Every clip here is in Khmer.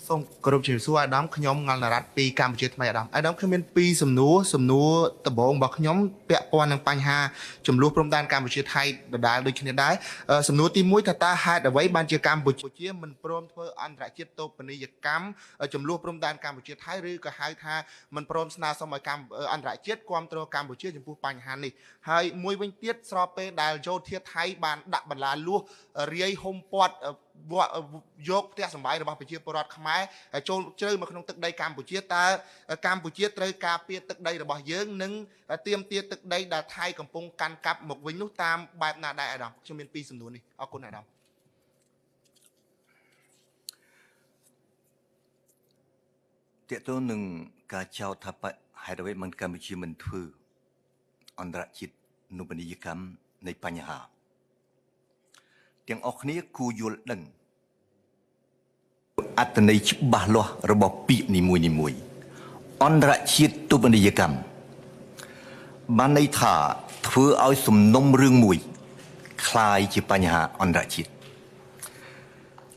សូមគោរពជំរាបសួរអាដាមខ្ញុំងល់នរ៉ាត់ពីកម្ពុជាថ្មីអាដាមខ្ញុំមានពីរសំណួរដំបូងរបស់ខ្ញុំពាក់ព័ន្ធនឹងបញ្ហាចំនួនព្រំដែនកម្ពុជាថៃដដែលដូចគ្នាដែរសំណួរទី1ថាតើហេតុអ្វីបានជាកម្ពុជាមិនព្រមធ្វើអន្តរជាតិតូបនីយកម្មចំនួនព្រំដែនកម្ពុជាថៃឬក៏ហៅថាមិនព្រមស្នើសុំឲ្យអន្តរជាតិគ្រប់គ្រងកម្ពុជាចំពោះបញ្ហានេះហើយមួយវិញទៀតស្របពេលដែលយោធាថៃបានដាក់បន្លាលួសរាយហុំព័ទ្ធយកផ្ទះសម្បែងរបស់ប្រជាពលរដ្ឋខ្មែរចូលជ្រៅមកក្នុងទឹកដីកម្ពុជាតើកម្ពុជាត្រូវការពារទឹកដីរបស់យើងនិងទាមទារទឹកដីដែលថៃកំពុងកាន់កាប់មកវិញនោះតាមបែបណាដែរអាដាមខ្ញុំមានពីរសំណួរនេះអរគុណអាដាមតើតើនឹងការចោទថាហេតុអ្វីមិនកម្ពុជាមិនធ្វើអន្តរជាតិនុបនីយកម្មនៃបញ្ហាទាំងអស់គ្នាគួរយល់ដឹងអត្ថន័យច្បាស់លាស់របស់ពាក្យនីមួយអន្តរជាតិទុបនីយកម្មបានន័យថាធ្វើឲ្យសំណុំរឿងមួយคล้ายជាបញ្ហាអន្តរជាតិ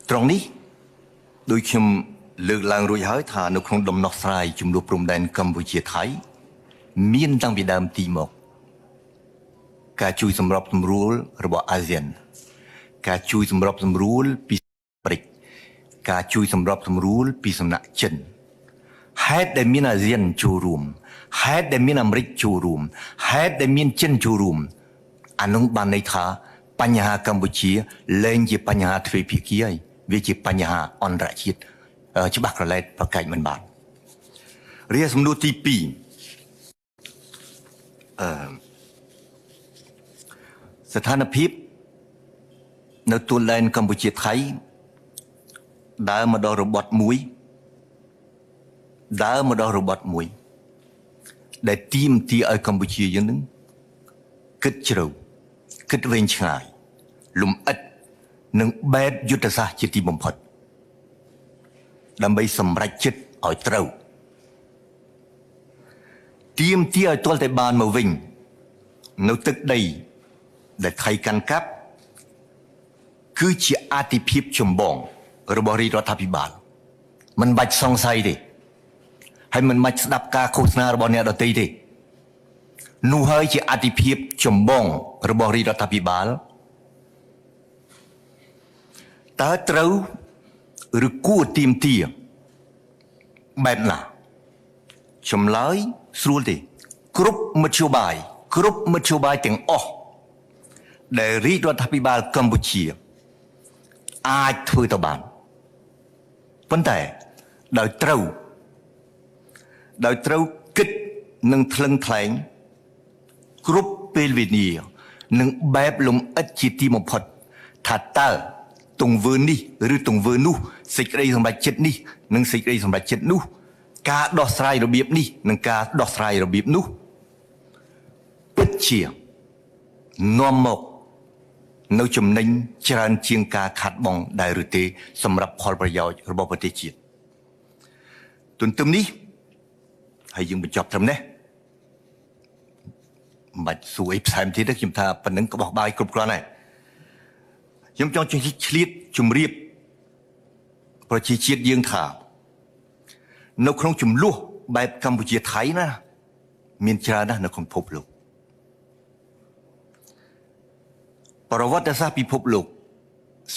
ត្រង់នេះដោយខ្ញុំលើកឡើងរួចហើយថានៅក្នុងដំណោះស្រាយចំនួនព្រំដែនកម្ពុជាថៃមានតាំងពីដើមទីមកការជួយសម្របសម្រួលរបស់អាស៊ានការជួយសម្របសម្រួលពីអាមេរិកការជួយសម្របសម្រួលពីសំណាក់ចិនហេតុដែលមានអាស៊ានចូលរួមហេតុដែលមានអាមេរិកចូលរួមហេតុដែលមានចិនចូលរួមអានោះបានន័យថាបញ្ហាកម្ពុជាលែងជាបញ្ហាទ្វេភាគីហើយវាជាបញ្ហាអន្តរជាតិច្បាស់ក្រឡែតប្រកែកមិនបានរាសំណួរទី2ស្ថានភាពនៅទួលដែនកម្ពុជាថៃដើរមកដល់របត់មួយដែលទាមទារឲ្យកម្ពុជាយើងនឹងគិតជ្រៅគិតវែងឆ្ងាយលំអិតនិងបែបយុទ្ធសាស្ត្រជាទីបំផុតដើម្បីសម្រេចចិត្តឲ្យត្រូវទាមទារឲ្យទាល់តែបានមកវិញនៅទឹកដីដែលថៃកាន់កាប់គឺជាអាទិភាពចម្បងរបស់រាជរដ្ឋាភិបាលមិនបាច់សង្ស័យទេហើយមិនបាច់ស្ដាប់ការឃោសនារបស់អ្នកដទៃទេនោះហើយជាអាទិភាពចម្បងរបស់រាជរដ្ឋាភិបាលតើត្រូវឬគួរទាមទារបែបណាចម្លើយស្រួលទេគ្រប់មធ្យោបាយទាំងអស់ដែលរាជរដ្ឋាភិបាលកម្ពុជាអាចធ្វើទៅបានប៉ុន្តែដោយត្រូវគិតនិងថ្លឹងថ្លែងគ្រប់ពេលវេលានិងបែបលំអិតជាទីបំផុតថាតើទង្វើនេះឬទង្វើនោះសេចក្តីសម្រេចចិត្តនេះនិងសេចក្តីសម្រេចចិត្តនោះការដោះស្រាយរបៀបនេះនិងការដោះស្រាយរបៀបនោះពិតជានាំមកនៅចំណេញច្រើនជាងការខាត់បងដែរឬទេសម្រាប់ផលប្រយោជន៍របស់ប្រទេសជាតិទន្ទឹមនេះហើយយើងបញ្ចប់ត្រឹមនេះមិនបាច់សួរអីផ្សេងទៀតទេខ្ញុំថាប៉ុណ្ណឹងក្បោះបាយគ្រប់គ្រាន់ហើយខ្ញុំចង់ឆ្លៀតជម្រាបប្រជាជាតិយើងថានៅក្នុងចំនួនបែបកម្ពុជាថៃណាមានច្រើនណាស់នៅក្នុងពិភពលោកប្រវត្តិសាស្ត្រពិភពលោក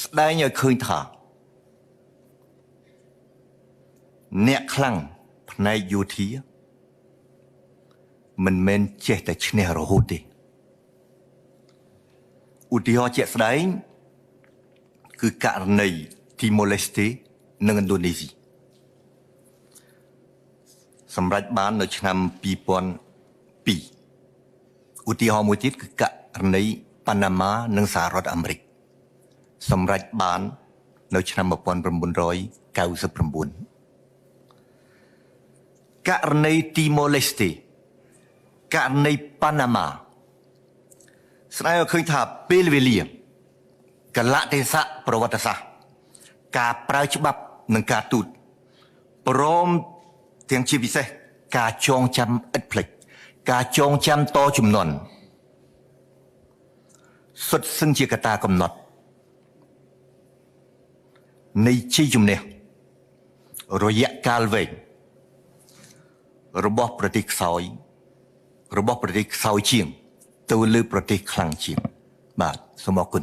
ស្ដែងឲ្យឃើញថាអ្នកខ្លាំងផ្នែកយោធាមិនមែនចេះតែឈ្នះរហូតទេឧទាហរណ៍ជាក់ស្ដែងគឺករណីទីម៉ូឡេស្តេនិងឥណ្ឌូនេស៊ីសម្រាប់បាននៅឆ្នាំ2002ឧទាហរណ៍មួយទៀតគឺករណីប៉ាណាម៉ានិងសហរដ្ឋអាមេរិកសម្រាប់បាននៅឆ្នាំ1999ករណីទីម៉ូឡេស្តេករណីប៉ាណាម៉ាស្ដែងឲ្យឃើញថាពេលវេលាកលៈទេសៈប្រវត្តិសាស្ត្រការប្រើច្បាប់និងការទូតព្រមទាំងជាពិសេសការចងចាំឥតភ្លេចការចងចាំតជំនាន់សុទ្ធសឹងជាកត្តាកំណត់នៃជ័យជំនះ រយៈកាលវែងរបស់ប្រទេសខ្សោយរបស់ប្រទេសខ្សោយជាងទៅលើប្រទេសខ្លាំងជាងបាទសូមអរគុណ